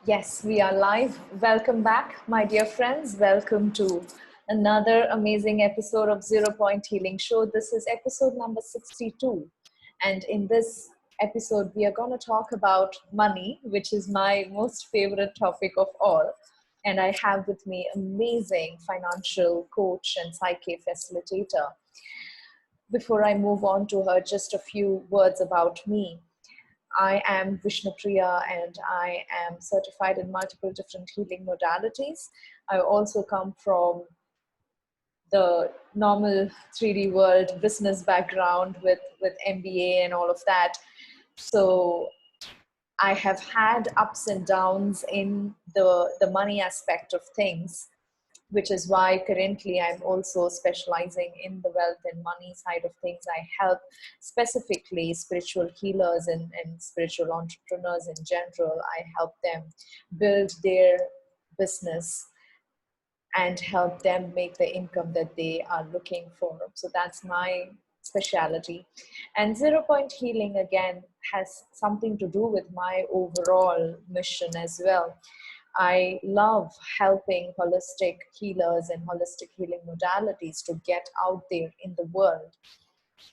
Yes, we are live. Welcome back, my dear friends. Welcome to another amazing episode of Zero Point Healing Show. This is episode number 62. And in this episode, we are going to talk about money, which is my most favorite topic of all. And I have with me amazing financial coach and PSYCH-K facilitator. Before I move on to her, just a few words about me. I am Vishnupriya and I am certified in multiple different healing modalities. I also come from the normal 3D world business background with MBA and all of that. So I have had ups and downs in the money aspect of things, which is why currently I'm also specializing in the wealth and money side of things. I help specifically spiritual healers and spiritual entrepreneurs in general. I help them build their business and help them make the income that they are looking for. So that's my specialty. And Zero Point Healing, again, has something to do with my overall mission as well. I love helping holistic healers and holistic healing modalities to get out there in the world.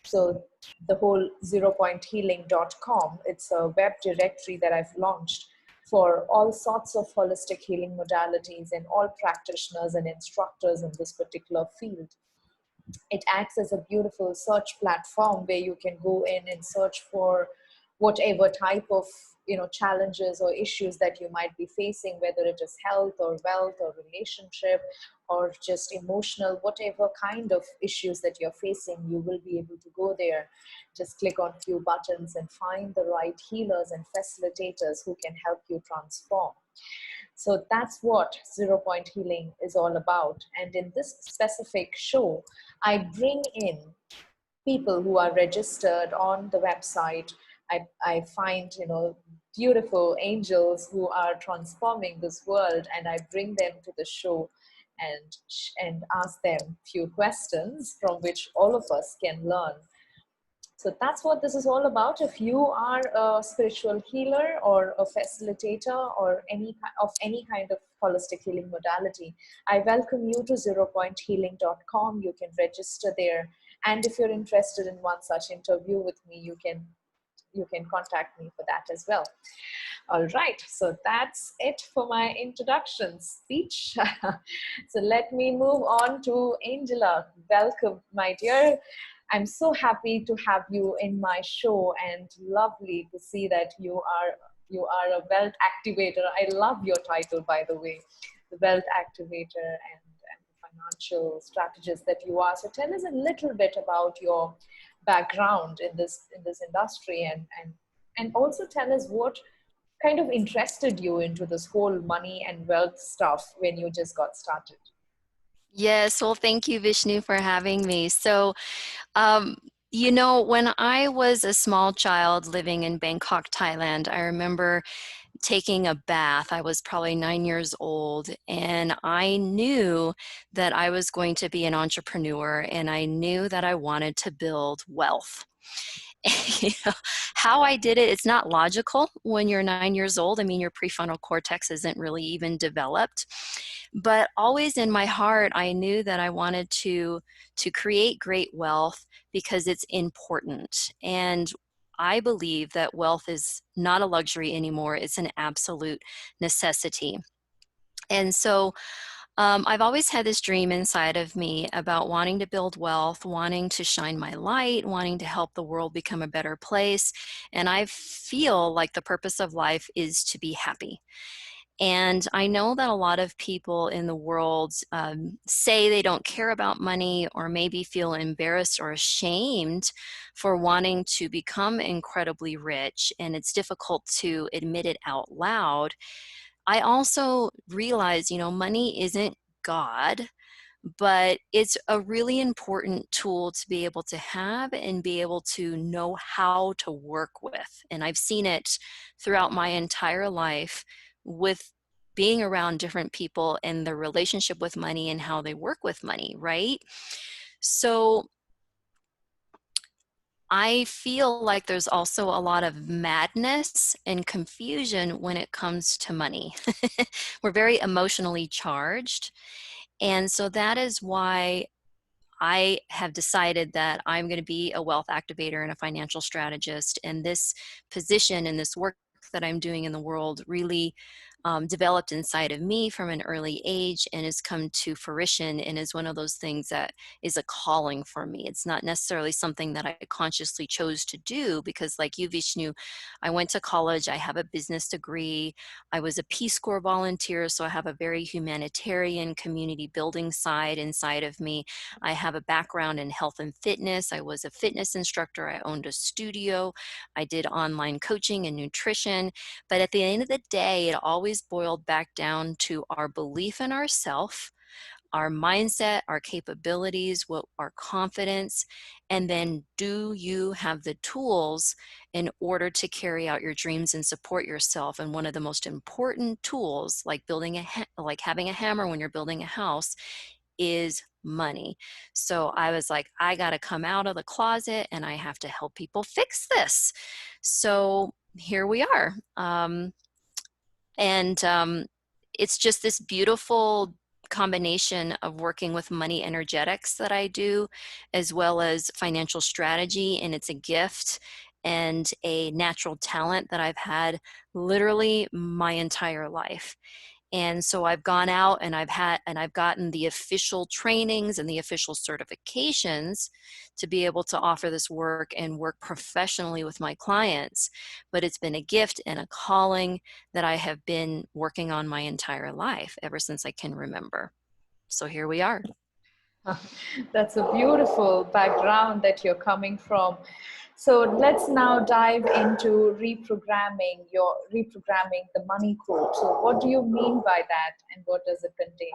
So the whole zeropointhealing.com, it's a web directory that I've launched for all sorts of holistic healing modalities and all practitioners and instructors in this particular field. It acts as a beautiful search platform where you can go in and search for whatever type of challenges or issues that you might be facing, whether it is health or wealth or relationship or just emotional, whatever kind of issues that you're facing, you will be able to go there, just click on a few buttons and find the right healers and facilitators who can help you transform. So that's what Zero Point Healing is all about. And in this specific show, I bring in people who are registered on the website. I find, beautiful angels who are transforming this world, and I bring them to the show and ask them few questions from which all of us can learn. So that's what this is all about. If you are a spiritual healer or a facilitator or any kind of holistic healing modality, I welcome you to zeropointhealing.com. You can register there. And if you're interested in one such interview with me, you can contact me for that as well. All right, so that's it for my introduction speech. So let me move on to Angela. Welcome, my dear. I'm so happy to have you in my show, and lovely to see that you are a wealth activator. I love your title, by the way, the wealth activator and the financial strategist that you are. So tell us a little bit about your background in this industry, and also tell us what kind of interested you into this whole money and wealth stuff when you just got started. Yes, well, thank you, Vishnu, for having me. So, when I was a small child living in Bangkok, Thailand, I remember taking a bath. I was probably 9 years old, and I knew that I was going to be an entrepreneur, and I knew that I wanted to build wealth. you know, how I did it, it's not logical when you're 9 years old. I mean, your prefrontal cortex isn't really even developed. But always in my heart, I knew that I wanted to create great wealth because it's important. And I believe that wealth is not a luxury anymore. It's an absolute necessity. And so I've always had this dream inside of me about wanting to build wealth, wanting to shine my light, wanting to help the world become a better place. And I feel like the purpose of life is to be happy. And I know that a lot of people in the world say they don't care about money, or maybe feel embarrassed or ashamed for wanting to become incredibly rich, and it's difficult to admit it out loud. I also realize, money isn't God, but it's a really important tool to be able to have and be able to know how to work with. And I've seen it throughout my entire life with being around different people and their relationship with money and how they work with money, right? So I feel like there's also a lot of madness and confusion when it comes to money. We're very emotionally charged. And so that is why I have decided that I'm going to be a wealth activator and a financial strategist. And this position and this work that I'm doing in the world really developed inside of me from an early age and has come to fruition and is one of those things that is a calling for me. It's not necessarily something that I consciously chose to do because, like you, Vishnu, I went to college, I have a business degree, I was a Peace Corps volunteer, so I have a very humanitarian community building side inside of me. I have a background in health and fitness. I was a fitness instructor. I owned a studio. I did online coaching and nutrition. But at the end of the day, it always boiled back down to our belief in ourself, our mindset, our capabilities, what our confidence, and then do you have the tools in order to carry out your dreams and support yourself? And one of the most important tools, like like having a hammer when you're building a house, is money. So I was like, I got to come out of the closet and I have to help people fix this. So here we are. And it's just this beautiful combination of working with money energetics that I do, as well as financial strategy. And it's a gift and a natural talent that I've had literally my entire life. And so I've gone out and I've gotten the official trainings and the official certifications to be able to offer this work and work professionally with my clients. But it's been a gift and a calling that I have been working on my entire life ever since I can remember. So here we are. That's a beautiful background that you're coming from. So let's now dive into reprogramming the money code. So what do you mean by that and what does it contain?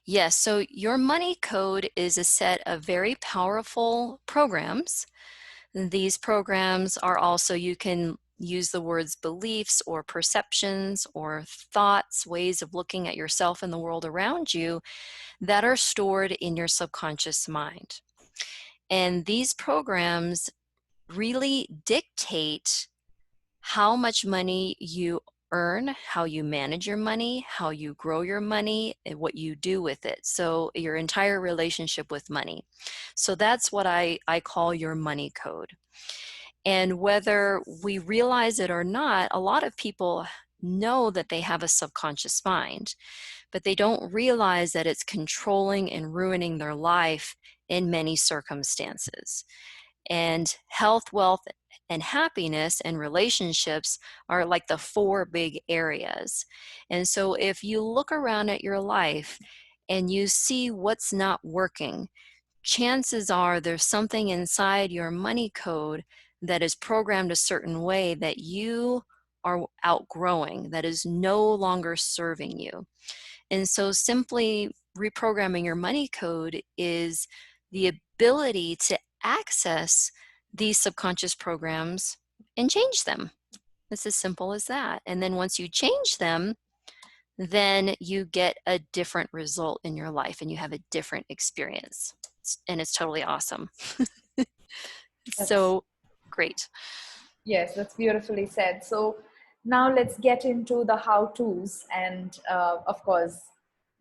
Yes, so your money code is a set of very powerful programs. These programs are also, you can use the words beliefs or perceptions or thoughts, ways of looking at yourself and the world around you that are stored in your subconscious mind. And these programs really dictate how much money you earn, how you manage your money, how you grow your money, and what you do with it. So your entire relationship with money. So that's what I call your money code. And whether we realize it or not, a lot of people know that they have a subconscious mind, but they don't realize that it's controlling and ruining their life in many circumstances. And health, wealth, and happiness and relationships are like the four big areas. And so if you look around at your life and you see what's not working, chances are there's something inside your money code that is programmed a certain way that you are outgrowing, that is no longer serving you. And so simply reprogramming your money code is the ability to access these subconscious programs and change them. It's as simple as that. And then once you change them, then you get a different result in your life and you have a different experience. And it's totally awesome. That's So great. Yes, that's beautifully said. So now let's get into the how to's. And of course,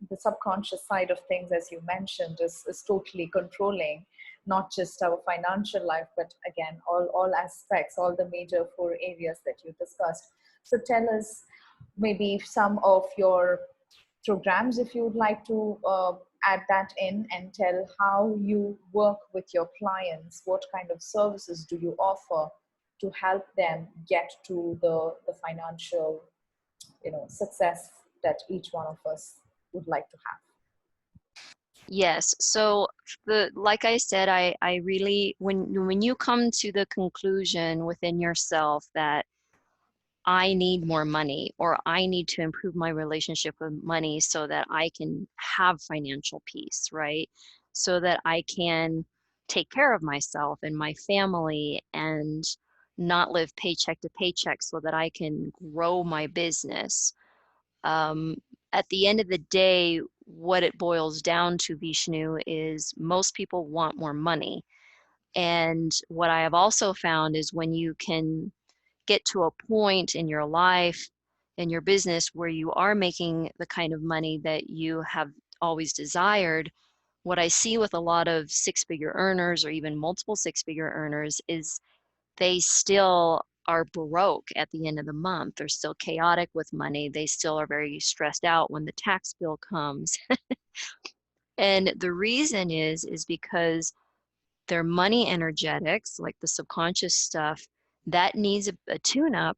the subconscious side of things, as you mentioned, is totally controlling not just our financial life, but again, all aspects, all the major four areas that you discussed. So tell us maybe some of your programs, if you would like to add that in, and tell how you work with your clients. What kind of services do you offer to help them get to the financial, success that each one of us would like to have? Yes. So like I said, I really, when you come to the conclusion within yourself that I need more money or I need to improve my relationship with money so that I can have financial peace, right? So that I can take care of myself and my family and not live paycheck to paycheck so that I can grow my business. Um, at the end of the day, what it boils down to, Vishnu, is most people want more money, And what I have also found is when you can get to a point in your life, in your business, where you are making the kind of money that you have always desired, what I see with a lot of six-figure earners or even multiple six-figure earners is they still are broke at the end of the month. They're still chaotic with money. They still are very stressed out when the tax bill comes. And the reason is because their money energetics, like the subconscious stuff, that needs a tune-up,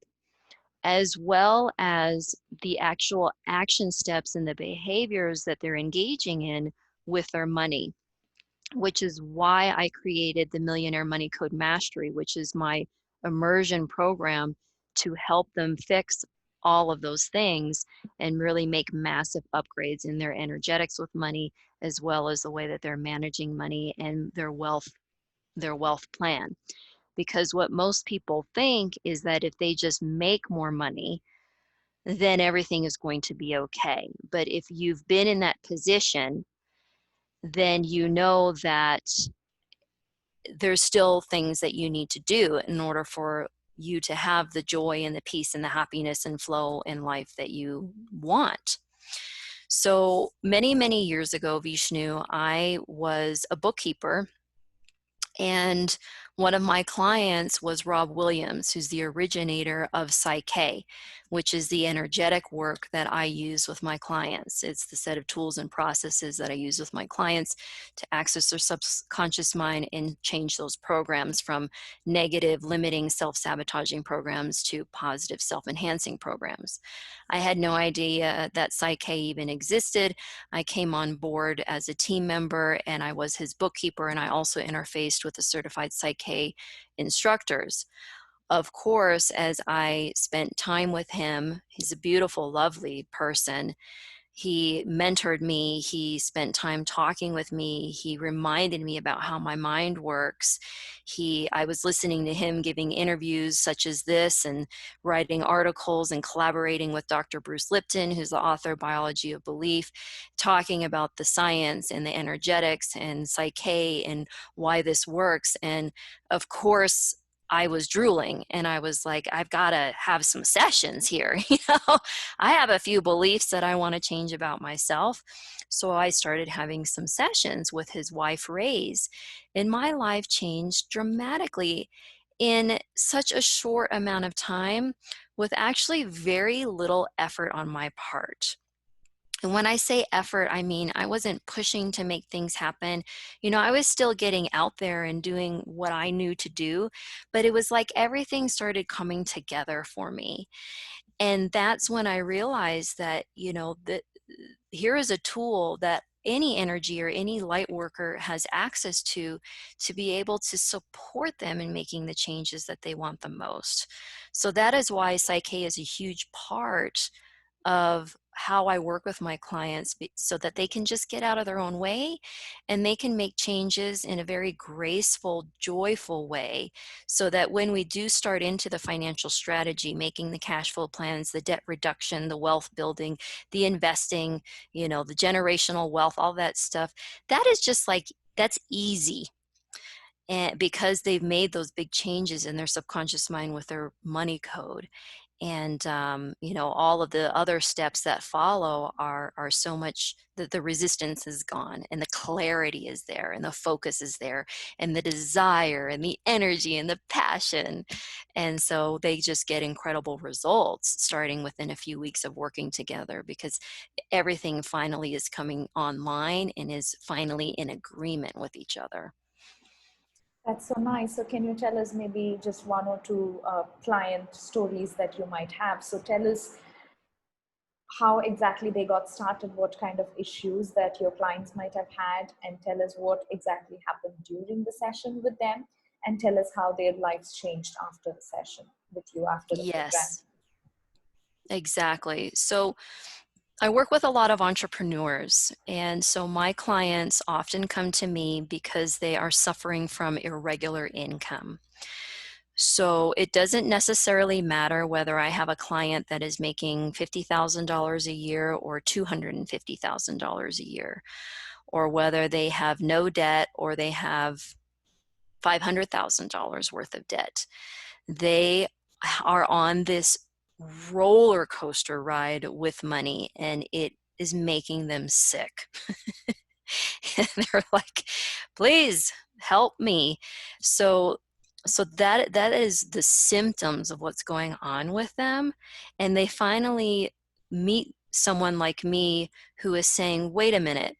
as well as the actual action steps and the behaviors that they're engaging in with their money, which is why I created the Millionaire Money Code Mastery, which is my immersion program to help them fix all of those things and really make massive upgrades in their energetics with money, as well as the way that they're managing money and their wealth plan. Because what most people think is that if they just make more money, then everything is going to be okay. But if you've been in that position, then you know that there's still things that you need to do in order for you to have the joy and the peace and the happiness and flow in life that you want. So many, many years ago, Vishnu, I was a bookkeeper. And one of my clients was Rob Williams, who's the originator of PSYCH-K, which is the energetic work that I use with my clients. It's the set of tools and processes that I use with my clients to access their subconscious mind and change those programs from negative, limiting, self-sabotaging programs to positive, self-enhancing programs. I had no idea that PSYCH-K even existed. I came on board as a team member and I was his bookkeeper, and I also interfaced with the certified PSYCH-K instructors. Of course, as I spent time with him, he's a beautiful, lovely person. He mentored me. He spent time talking with me. He reminded me about how my mind works. I was listening to him giving interviews such as this and writing articles and collaborating with Dr. Bruce Lipton, who's the author of Biology of Belief, talking about the science and the energetics and psyche and why this works. And of course, I was drooling and I was like, I've got to have some sessions here. I have a few beliefs that I want to change about myself. So I started having some sessions with his wife, Ray's, and my life changed dramatically in such a short amount of time with actually very little effort on my part. And when I say effort, I mean, I wasn't pushing to make things happen. I was still getting out there and doing what I knew to do, but it was like everything started coming together for me. And that's when I realized that, that here is a tool that any energy or any light worker has access to be able to support them in making the changes that they want the most. So that is why Psyche is a huge part of how I work with my clients so that they can just get out of their own way and they can make changes in a very graceful, joyful way so that when we do start into the financial strategy, making the cash flow plans, the debt reduction, the wealth building, the investing, the generational wealth, all that stuff, that is just like, that's easy. And because they've made those big changes in their subconscious mind with their money code. And all of the other steps that follow are so much that the resistance is gone and the clarity is there and the focus is there and the desire and the energy and the passion. And so they just get incredible results starting within a few weeks of working together because everything finally is coming online and is finally in agreement with each other. That's so nice. So can you tell us maybe just one or two client stories that you might have? So tell us how exactly they got started, what kind of issues that your clients might have had, and tell us what exactly happened during the session with them, and tell us how their lives changed after the session with you, after the program. Yes, exactly. So I work with a lot of entrepreneurs, and so my clients often come to me because they are suffering from irregular income. So it doesn't necessarily matter whether I have a client that is making $50,000 a year or $250,000 a year, or whether they have no debt or they have $500,000 worth of debt. They are on this roller coaster ride with money, and it is making them sick. And they're like, please help me. So that is the symptoms of what's going on with them. And they finally meet someone like me who is saying, wait a minute,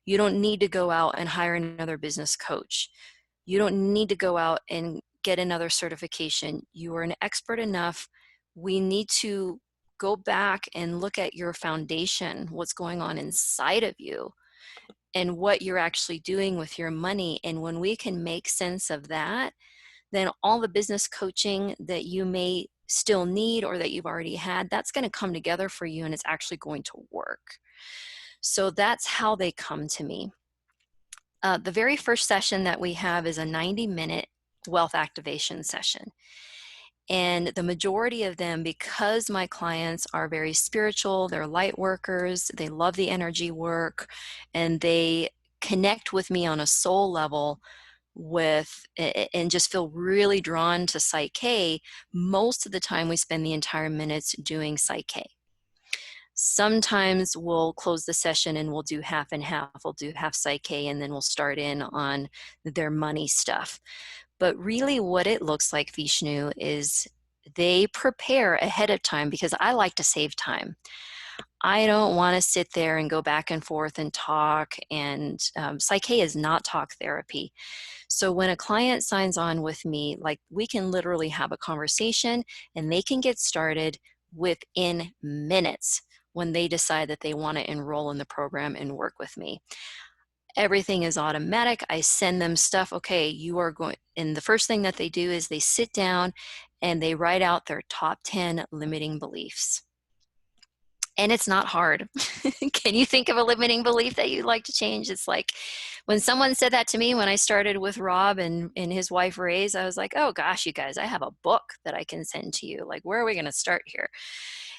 you don't need to go out and hire another business coach. You don't need to go out and get another certification. You are an expert enough. We need to go back and look at your foundation, what's going on inside of you, and what you're actually doing with your money. And when we can make sense of that, then all the business coaching that you may still need or that you've already had, that's going to come together for you, and it's actually going to work. So that's how they come to me. The very first session that we have is a 90-minute wealth activation session. And the majority of them, because my clients are very spiritual, they're light workers, they love the energy work, and they connect with me on a soul level and just feel really drawn to PSYCH-K, most of the time we spend the entire minutes doing PSYCH-K. Sometimes we'll close the session and we'll do half and half. We'll do half PSYCH-K and then we'll start in on their money stuff. But really what it looks like, Vishnu, is they prepare ahead of time, because I like to save time. I don't want to sit there and go back and forth and talk, and PSYCH-K is not talk therapy. So when a client signs on with me, like, we can literally have a conversation and they can get started within minutes when they decide that they want to enroll in the program and work with me. Everything is automatic. I send them stuff. Okay, you are going, and the first thing that they do is they sit down and they write out their top 10 limiting beliefs. And it's not hard. Can you think of a limiting belief that you'd like to change? It's like when someone said that to me when I started with Rob and his wife Ray's, I was like, oh gosh, you guys, I have a book that I can send to you. Like, where are we going to start here?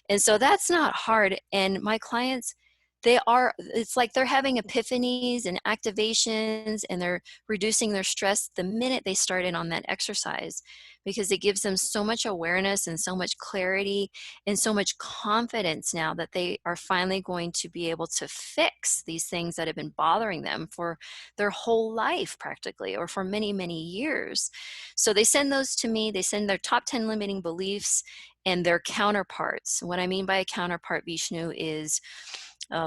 And so that's not hard. And my clients, it's like they're having epiphanies and activations, and they're reducing their stress the minute they start in on that exercise, because it gives them so much awareness and so much clarity and so much confidence now that they are finally going to be able to fix these things that have been bothering them for their whole life practically, or for many, many years. So they send those to me. They send their top 10 limiting beliefs and their counterparts. What I mean by a counterpart, Vishnu, is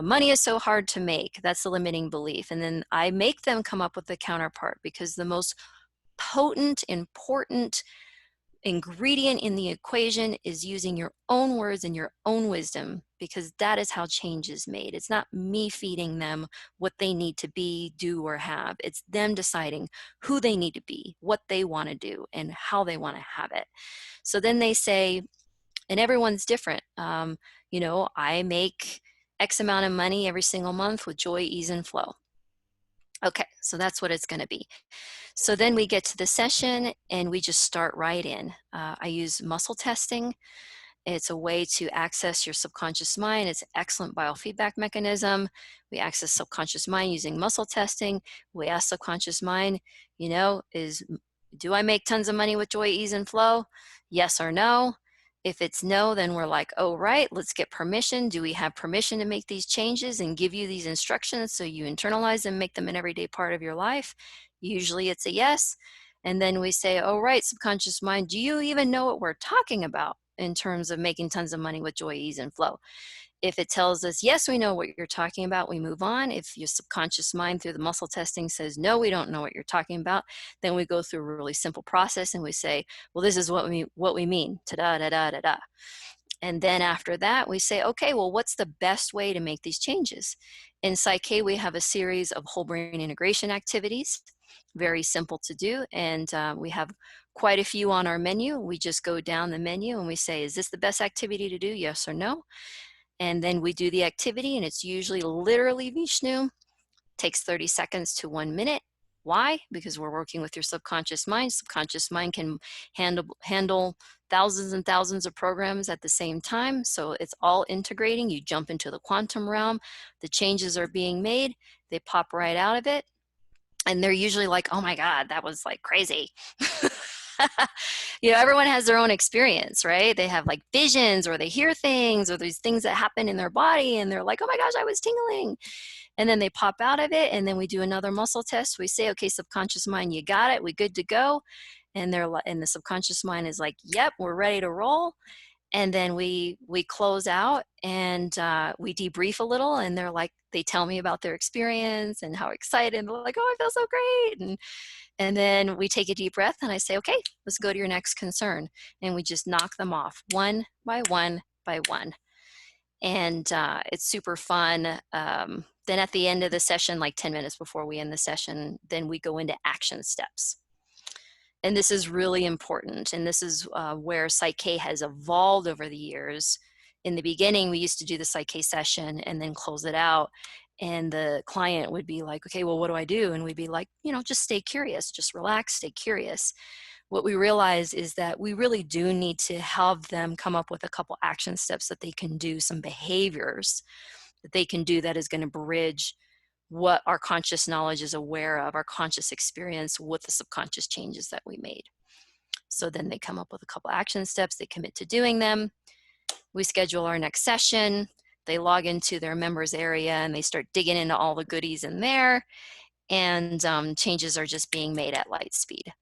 money is so hard to make. That's the limiting belief. And then I make them come up with the counterpart, because the most potent, important ingredient in the equation is using your own words and your own wisdom, because that is how change is made. It's not me feeding them what they need to be, do, or have. It's them deciding who they need to be, what they want to do, and how they want to have it. So then they say, and everyone's different. I make X amount of money every single month with joy, ease, and flow. Okay, so that's what it's going to be. So then we get to the session and we just start right in. I use muscle testing. It's a way to access your subconscious mind. It's an excellent biofeedback mechanism. We access subconscious mind using muscle testing. We ask subconscious mind, do I make tons of money with joy, ease, and flow? Yes or no? If it's no, then we're like, oh, right, let's get permission. Do we have permission to make these changes and give you these instructions so you internalize them, make them an everyday part of your life? Usually it's a yes. And then we say, oh, right, subconscious mind, do you even know what we're talking about in terms of making tons of money with joy, ease, and flow? If it tells us, yes, we know what you're talking about, we move on. If your subconscious mind through the muscle testing says, no, we don't know what you're talking about, then we go through a really simple process and we say, well, this is what we mean, ta-da-da-da-da-da. And then after that, we say, okay, well, what's the best way to make these changes? In PSYCH-K, we have a series of whole brain integration activities, very simple to do. And we have quite a few on our menu. We just go down the menu and we say, is this the best activity to do? Yes or no? And then we do the activity, and it's usually literally, Vishnu, takes 30 seconds to 1 minute. Why? Because we're working with your subconscious mind. Subconscious mind can handle thousands and thousands of programs at the same time. So it's all integrating. You jump into the quantum realm. The changes are being made. They pop right out of it. And they're usually like, oh my God, that was like crazy. Everyone has their own experience, right? They have like visions, or they hear things, or there's things that happen in their body, and they're like, oh my gosh, I was tingling. And then they pop out of it, and then we do another muscle test. We say, okay, subconscious mind, you got it, we good to go. And the subconscious mind is like, yep, we're ready to roll. And then we close out, and we debrief a little, and they tell me about their experience and how excited. They're like, oh, I feel so great. And then we take a deep breath, and I say, okay, let's go to your next concern. And we just knock them off one by one by one. And it's super fun. Then at the end of the session, like 10 minutes before we end the session, then we go into action steps. And this is really important. And this is where PSYCH-K has evolved over the years. In the beginning, we used to do the PSYCH-K session and then close it out. And the client would be like, okay, well, what do I do? And we'd be like, just stay curious, just relax, stay curious. What we realize is that we really do need to have them come up with a couple action steps that they can do, some behaviors that they can do that is going to bridge what our conscious knowledge is aware of, our conscious experience with the subconscious changes that we made. So then they come up with a couple action steps, they commit to doing them. We schedule our next session. They log into their members area and they start digging into all the goodies in there, and changes are just being made at light speed.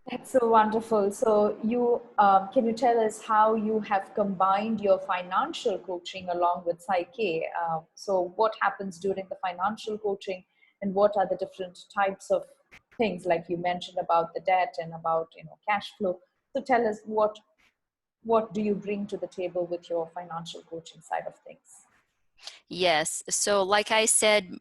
That's so wonderful. So can you tell us how you have combined your financial coaching along with PSYCH-K? So what happens during the financial coaching, and what are the different types of things, like you mentioned about the debt and about cash flow? So tell us what do you bring to the table with your financial coaching side of things? Yes. So like I said,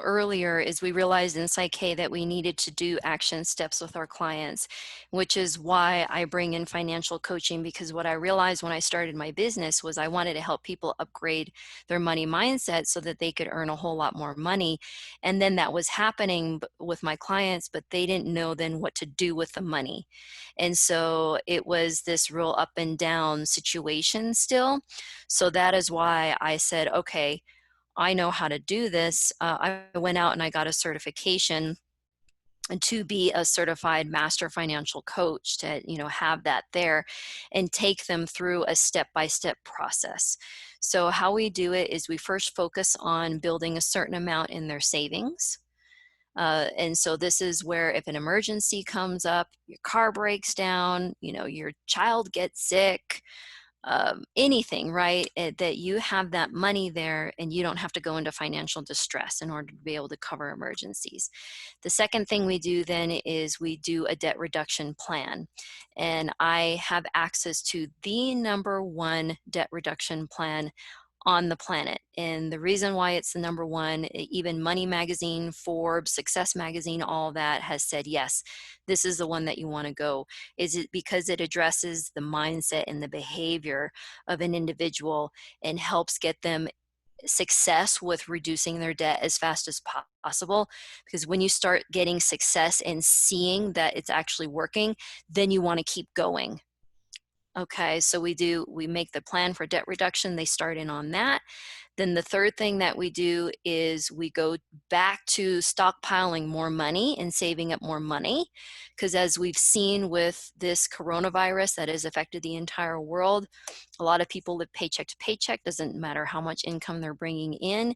earlier, is we realized in PSYCH-K that we needed to do action steps with our clients, which is why I bring in financial coaching, because what I realized when I started my business was I wanted to help people upgrade their money mindset so that they could earn a whole lot more money. And then that was happening with my clients, but they didn't know then what to do with the money. And so it was this real up and down situation still. So that is why I said, okay, I know how to do this. I went out and I got a certification to be a certified master financial coach, to have that there and take them through a step-by-step process. So how we do it is we first focus on building a certain amount in their savings. And so this is where if an emergency comes up, your car breaks down, your child gets sick, anything, right? That you have that money there and you don't have to go into financial distress in order to be able to cover emergencies. The second thing we do then is we do a debt reduction plan. And I have access to the number one debt reduction plan on the planet. And the reason why it's the number one, even Money Magazine, Forbes, Success Magazine, all that has said, yes, this is the one that you want to go. Is it because it addresses the mindset and the behavior of an individual and helps get them success with reducing their debt as fast as possible? Because when you start getting success and seeing that it's actually working, then you want to keep going. Okay, so we make the plan for debt reduction. They start in on that. Then the third thing that we do is we go back to stockpiling more money and saving up more money. Because as we've seen with this coronavirus that has affected the entire world, a lot of people live paycheck to paycheck, doesn't matter how much income they're bringing in.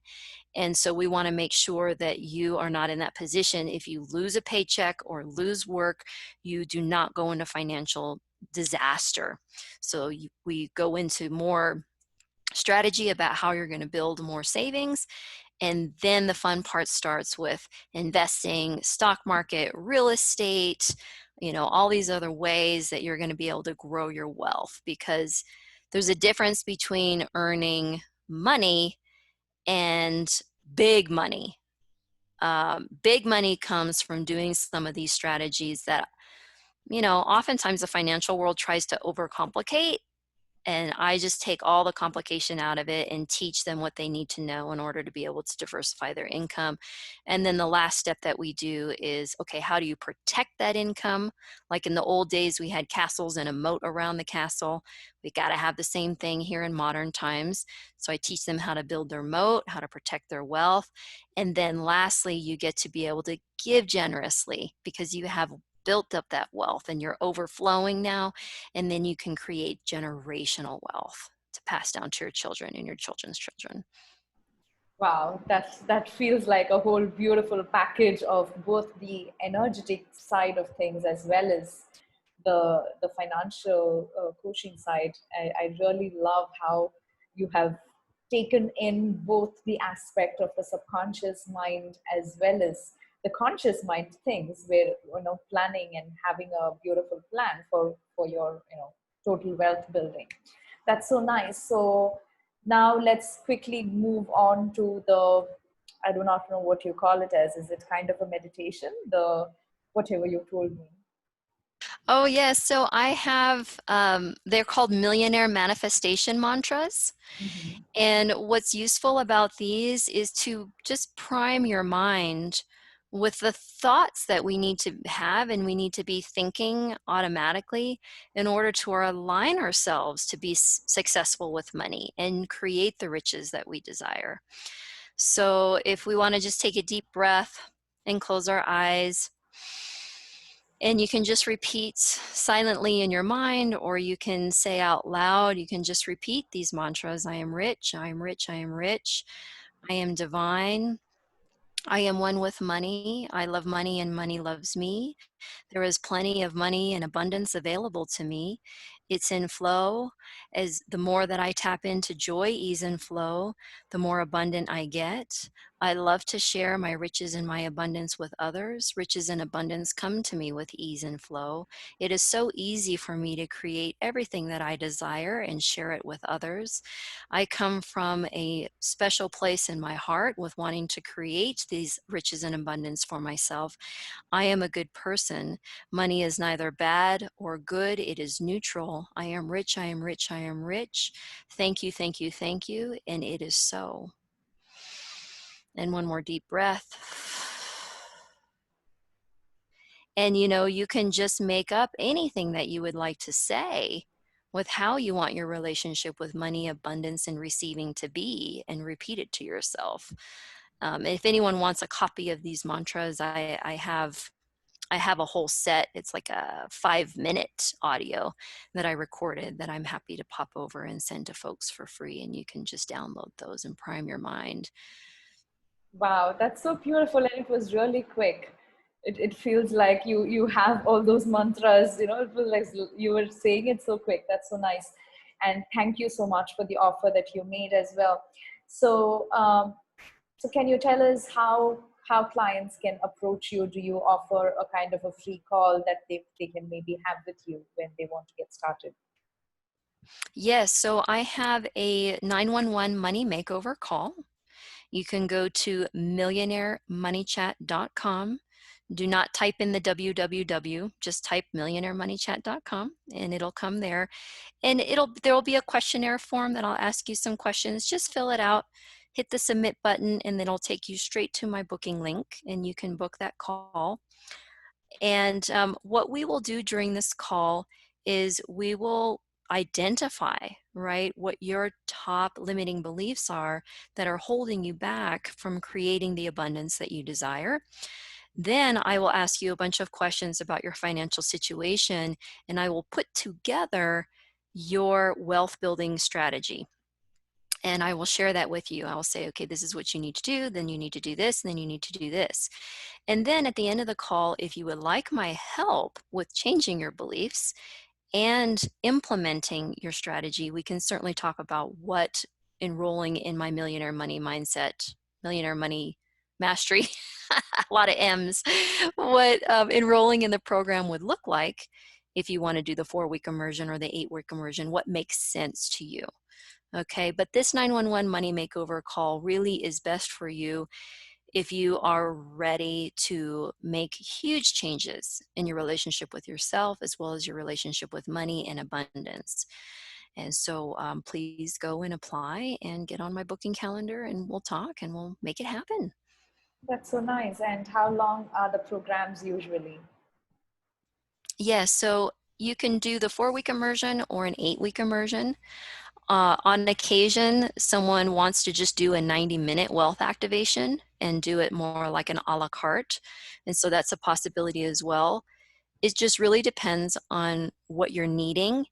And so we want to make sure that you are not in that position. If you lose a paycheck or lose work, you do not go into financial disaster. So we go into more strategy about how you're going to build more savings. And then the fun part starts with investing, stock market, real estate, all these other ways that you're going to be able to grow your wealth, because there's a difference between earning money and big money. Big money comes from doing some of these strategies that, oftentimes the financial world tries to overcomplicate. And I just take all the complication out of it and teach them what they need to know in order to be able to diversify their income. And then the last step that we do is, okay, how do you protect that income? Like in the old days, we had castles and a moat around the castle. We got to have the same thing here in modern times. So I teach them how to build their moat, how to protect their wealth. And then lastly, you get to be able to give generously because you have built up that wealth and you're overflowing now, and then you can create generational wealth to pass down to your children and your children's children. Wow, that feels like a whole beautiful package of both the energetic side of things as well as the financial coaching side. I really love how you have taken in both the aspect of the subconscious mind as well as the conscious mind things, where planning and having a beautiful plan for your total wealth building. That's so nice. So now let's quickly move on to the, I do not know what you call it as. Is it kind of a meditation? The whatever you told me. Oh, yes. So I have, they're called Millionaire manifestation mantras. Mm-hmm. And what's useful about these is to just prime your mind with the thoughts that we need to have and we need to be thinking automatically in order to align ourselves to be successful with money and create the riches that we desire. So if we want to just take a deep breath and close our eyes, and you can just repeat silently in your mind, or you can say out loud, you can just repeat these mantras. I am rich, I am rich, I am rich. I am divine. I am one with money. I love money and money loves me. There is plenty of money and abundance available to me. It's in flow. As the more that I tap into joy, ease, and flow, the more abundant I get. I love to share my riches and my abundance with others. Riches and abundance come to me with ease and flow. It is so easy for me to create everything that I desire and share it with others. I come from a special place in my heart with wanting to create these riches and abundance for myself. I am a good person. Money is neither bad or good, it is neutral. I am rich, I am rich, I am rich. Thank you, thank you, thank you. And it is so. And one more deep breath. And you can just make up anything that you would like to say with how you want your relationship with money, abundance, and receiving to be, and repeat it to yourself. If anyone wants a copy of these mantras, I have a whole set. It's like a 5-minute audio that I recorded that I'm happy to pop over and send to folks for free. And you can just download those and prime your mind. Wow, that's so beautiful, and it was really quick. It feels like you have all those mantras. It was like you were saying it so quick. That's so nice, and thank you so much for the offer that you made as well. So, so can you tell us how clients can approach you? Do you offer a kind of a free call that they can maybe have with you when they want to get started? Yes, so I have a 911 money makeover call. You can go to millionairemoneychat.com. Do not type in the www, just type millionairemoneychat.com and it'll come there. And there'll be a questionnaire form that I'll ask you some questions. Just fill it out, hit the submit button, and then it'll take you straight to my booking link and you can book that call. And what we will do during this call is we will identify, right, what your top limiting beliefs are that are holding you back from creating the abundance that you desire. Then I will ask you a bunch of questions about your financial situation, and I will put together your wealth building strategy. And I will share that with you. I will say, okay, this is what you need to do, then you need to do this, and then you need to do this. And then at the end of the call, if you would like my help with changing your beliefs and implementing your strategy, we can certainly talk about what enrolling in my Millionaire Money Mindset, Millionaire Money Mastery, a lot of M's, what enrolling in the program would look like if you want to do the 4-week immersion or the 8-week immersion, what makes sense to you. Okay, but this 911 Money Makeover call really is best for you if you are ready to make huge changes in your relationship with yourself as well as your relationship with money and abundance. And so please go and apply and get on my booking calendar, and we'll talk and we'll make it happen. That's so nice. And how long are the programs usually? Yes, so you can do the 4-week immersion or an 8-week immersion. On occasion, someone wants to just do a 90-minute wealth activation and do it more like an a la carte. And so that's a possibility as well. It just really depends on what you're needing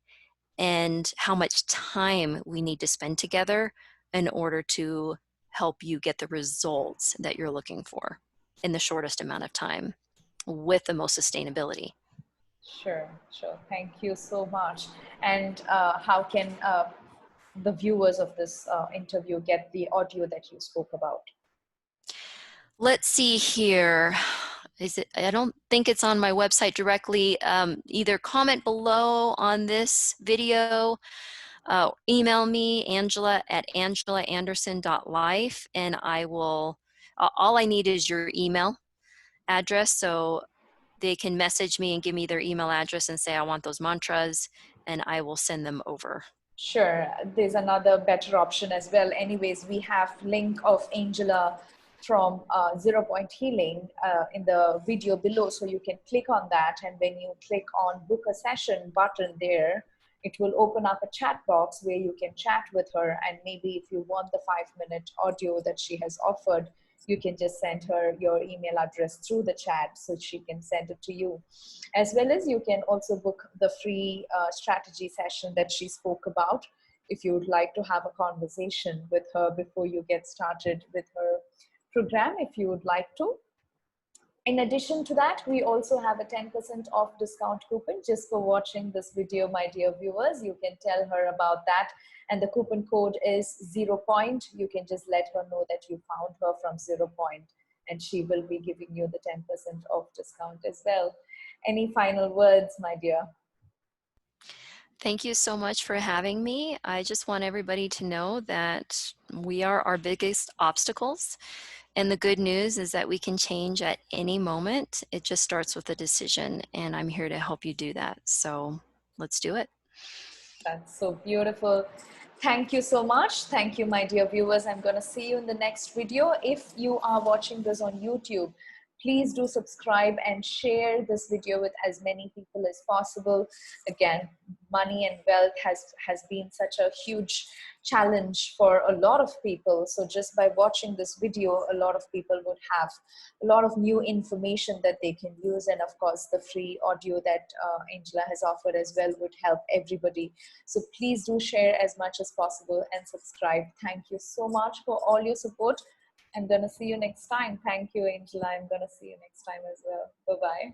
and how much time we need to spend together in order to help you get the results that you're looking for in the shortest amount of time with the most sustainability. Sure, sure. Thank you so much. And how can the viewers of this interview get the audio that you spoke about? Let's see here. I don't think it's on my website directly. Either comment below on this video, email me, Angela at angelaanderson.life, and I will, all I need is your email address, so they can message me and give me their email address and say, I want those mantras, and I will send them over. Sure, there's another better option as well. Anyways, we have link of Angela from Zero Point Healing in the video below, so you can click on that, and when you click on book a session button there, it will open up a chat box where you can chat with her, and maybe if you want the 5-minute audio that she has offered, you can just send her your email address through the chat so she can send it to you. As well as you can also book the free strategy session that she spoke about if you would like to have a conversation with her before you get started with her program, if you would like to. In addition to that, we also have a 10% off discount coupon just for watching this video, my dear viewers. You can tell her about that. And the coupon code is 0 Point. You can just let her know that you found her from 0 Point, and she will be giving you the 10% off discount as well. Any final words, my dear? Thank you so much for having me. I just want everybody to know that we are our biggest obstacles. And the good news is that we can change at any moment. It just starts with a decision, and I'm here to help you do that. So let's do it. That's so beautiful. Thank you so much. Thank you, my dear viewers. I'm going to see you in the next video. If you are watching this on YouTube, please do subscribe and share this video with as many people as possible. Again, money and wealth has been such a huge challenge for a lot of people. So just by watching this video, a lot of people would have a lot of new information that they can use. And of course, the free audio that Angela has offered as well would help everybody. So please do share as much as possible and subscribe. Thank you so much for all your support. I'm going to see you next time. Thank you, Angela. I'm going to see you next time as well. Bye-bye.